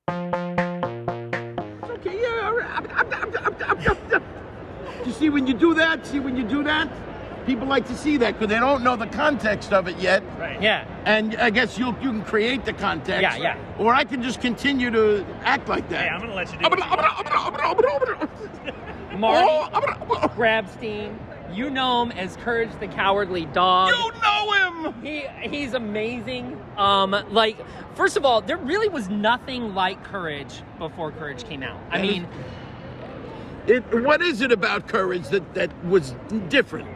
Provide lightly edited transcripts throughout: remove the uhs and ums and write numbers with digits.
Okay, yeah, all right. You see when you do that? People like to see that because they don't know the context of it yet. Right. Yeah. And I guess you can create the context. Yeah, yeah. Or I can just continue to act like that. Hey, I'm gonna let you do it. Marty Grabstein. You know him as Courage the Cowardly Dog. You know him! He's amazing. Like, first of all, there really was nothing like Courage before Courage came out. I mean, what is it about Courage that was different?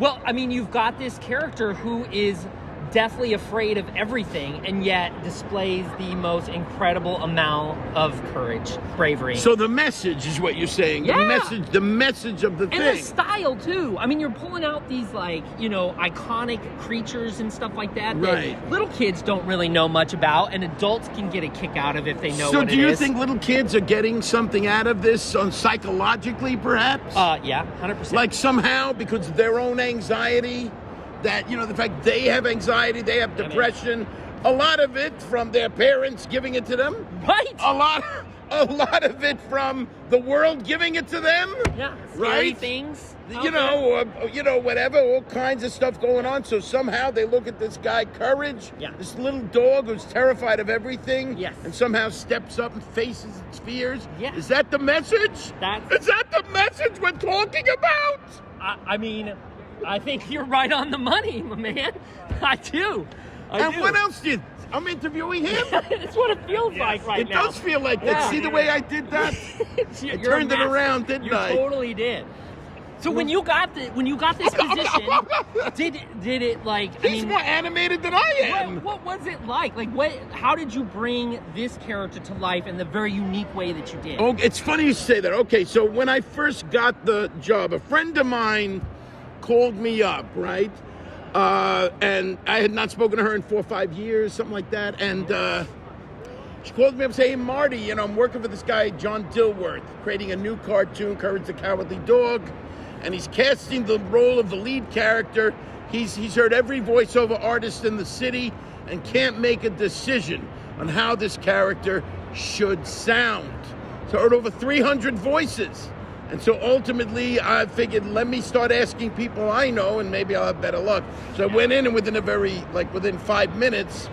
well, I mean, you've got this character who is deathly afraid of everything and yet displays the most incredible amount of courage, bravery. So the message is what you're saying. Yeah. The message of the and thing. the style too. I mean, you're pulling out these iconic creatures and stuff like that Right. that little kids don't really know much about, and adults can get a kick out of if they know So what it is. do you think little kids are getting something out of this psychologically, perhaps? Yeah, 100%. Like somehow, because of their own anxiety, that, the fact they have anxiety, they have depression, a lot of it from their parents giving it to them. Right. A lot of it from the world giving it to them. Yeah. Scary Right? things. Whatever, all kinds of stuff going on. So somehow they look at this guy, Courage, Yeah. this little dog who's terrified of everything, Yes. and somehow steps up and faces its fears. Yeah. Is that the message? Is that the message we're talking about? I mean, I think you're right on the money, my man. I do. And what else did? I'm interviewing him. It's what it feels like right It now. does feel like that. Yeah. See the way I did that? I turned it around, didn't you I? You totally did. So when you got this position, did it like? He's more animated than I am. What was it like? How did you bring this character to life in the very unique way that you did? Oh, it's funny you say that. Okay, so when I first got the job, a friend of mine called me up, right? And I had not spoken to her in 4 or 5 years, something like that. And she called me up and said, "Hey, Marty, I'm working for this guy, John Dilworth, creating a new cartoon, Courage the Cowardly Dog. And he's casting the role of the lead character. He's heard every voiceover artist in the city and can't make a decision on how this character should sound. So I heard over 300 voices. And so ultimately, I figured, let me start asking people I know, and maybe I'll have better luck. So I went in, and within 5 minutes,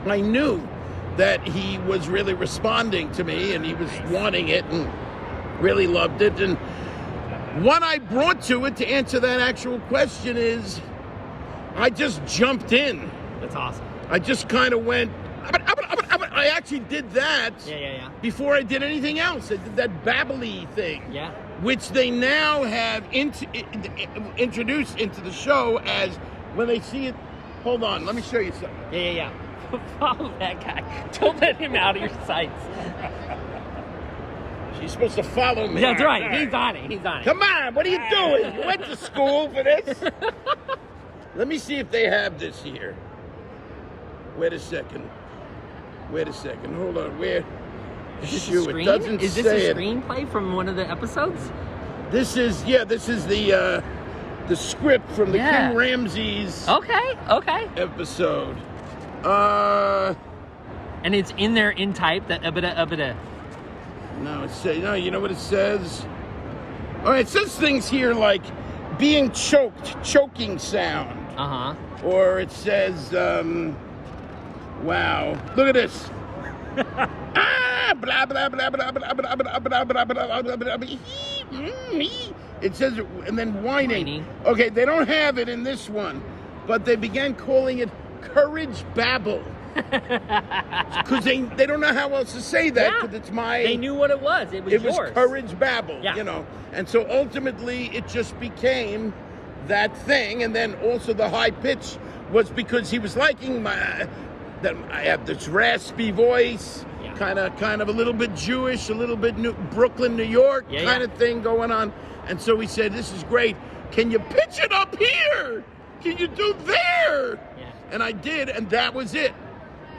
I knew that he was really responding to me, and he was wanting it, and really loved it. And what I brought to it, to answer that actual question, is I just jumped in. That's awesome. I just kind of went, I actually did that before I did anything else. I did that babbly thing, which they now have introduced into the show as when they see it. Hold on, let me show you something. Yeah. Follow that guy. Don't let him out of your sights. She's supposed to follow me. That's right. He's on it. Come on, what are you doing? You went to school for this? Let me see if they have this here. Wait a second. Hold on. Where? Shoot, it doesn't say it. Is this a screenplay from one of the episodes? This is the script from the Kim Ramsey's episode. And it's in there in type, that abada. No, you know what it says? Oh, it says things here like being choking sound. Or it says, wow, look at this. Blah, blah, blah, blah, blah, blah, blah, blah, blah, blah, blah, blah. It says, and then whining. Okay, they don't have it in this one, but they began calling it Courage Babble. Because they don't know how else to say that, because it's my... They knew what it was. It was yours. It was Courage Babble, And so ultimately, it just became that thing, and then also the high pitch was because he was liking that I have this raspy voice, kind of a little bit Jewish, a little bit Brooklyn, New York kind of thing going on. And so he said, "This is great. Can you pitch it up here? Can you do there?" And I did, and that was it.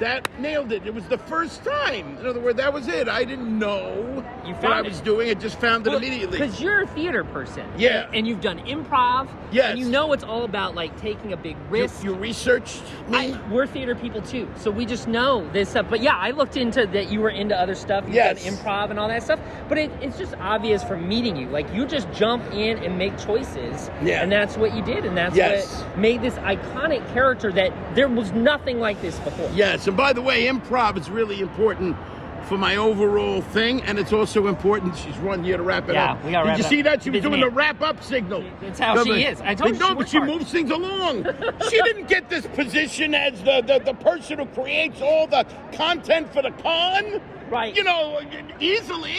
That nailed it. It was the first time. In other words, that was it. I didn't know You what found I it. was doing. I just found it immediately. Because you're a theater person. Yeah. And you've done improv. Yes. And you know it's all about like taking a big risk. You researched me? We're theater people too, so we just know this stuff. But yeah, I looked into that you were into other stuff. You've Yes. done improv and all that stuff. But it's just obvious from meeting you. Like you just jump in and make choices. Yeah. And that's what you did. And that's Yes. what made this iconic character that there was nothing like this before. Yes, and by the way, improv is really important for my overall thing, and it's also important. She's one year to wrap it Yeah, up. we gotta wrap Did you it see up. that? She was Busy doing man. the wrap-up signal. That's how she is. I told you No, she but worked she hard. moves things along. She didn't get this position as the person who creates all the content for the con. Right. You know, easily.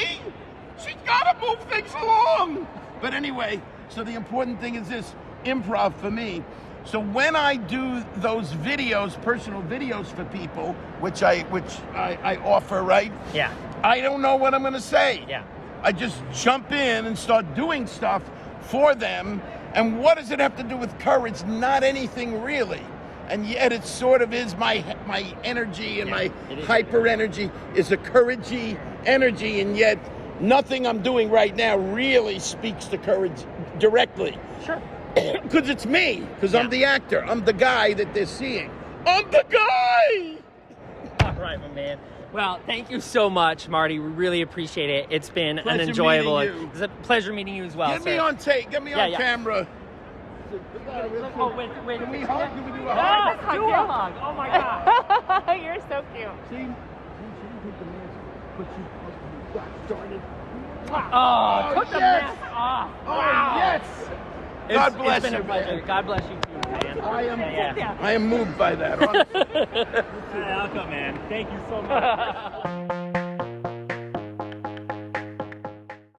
She's got to move things along. But anyway, so the important thing is this, improv for me. So when I do those videos, personal videos for people, which I offer, right? Yeah. I don't know what I'm going to say. Yeah. I just jump in and start doing stuff for them. And what does it have to do with courage? Not anything really. And yet it sort of is my energy, and my hyper energy is a couragey energy, and yet nothing I'm doing right now really speaks to courage directly. Sure. Because it's me. Because I'm the actor. I'm the guy that they're seeing. I'm the guy! All right, my man. Well, thank you so much, Marty. We really appreciate it. It's been Pleasure an enjoyable. meeting you. It's a pleasure meeting you as well. Get me sir. on tape. Get me on camera. Oh, wait. Can we hug? Can we do a Ah, hug? do a hug. Oh my God. You're so cute. See? She didn't take the mask, but she got started. Oh, took the yes. mask off. Oh, Wow. yes! God bless It's been you, a pleasure. man. God bless you too, man. I am moved by that, honestly. Welcome, man. Thank you so much.